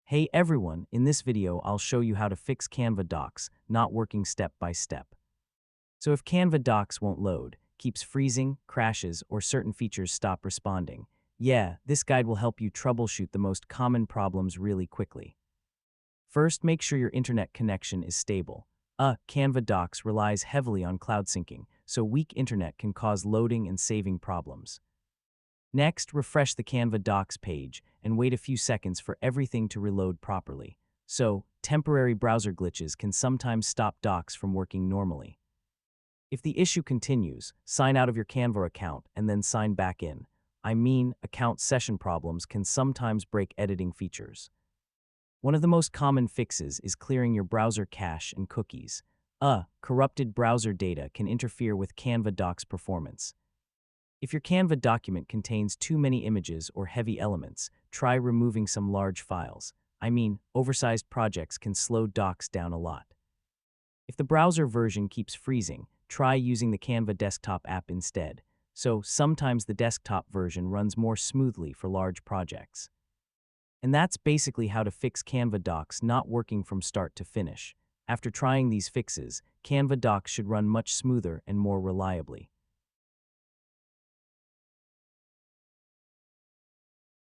Hey everyone, in this video I'll show you how to fix Canva Docs not working step by step. So if Canva Docs won't load, keeps freezing, crashes, or certain features stop responding, yeah, this guide will help you troubleshoot the most common problems really quickly. First, make sure your internet connection is stable. Canva Docs relies heavily on cloud syncing, so weak internet can cause loading and saving problems. Next, refresh the Canva Docs page and wait a few seconds for everything to reload properly. So, temporary browser glitches can sometimes stop Docs from working normally. If the issue continues, sign out of your Canva account and then sign back in. Account session problems can sometimes break editing features. One of the most common fixes is clearing your browser cache and cookies. Corrupted browser data can interfere with Canva Docs performance. If your Canva document contains too many images or heavy elements, try removing some large files. Oversized projects can slow Docs down a lot. If the browser version keeps freezing, try using the Canva desktop app instead. So sometimes the desktop version runs more smoothly for large projects. And that's basically how to fix Canva Docs not working from start to finish. After trying these fixes, Canva Docs should run much smoother and more reliably.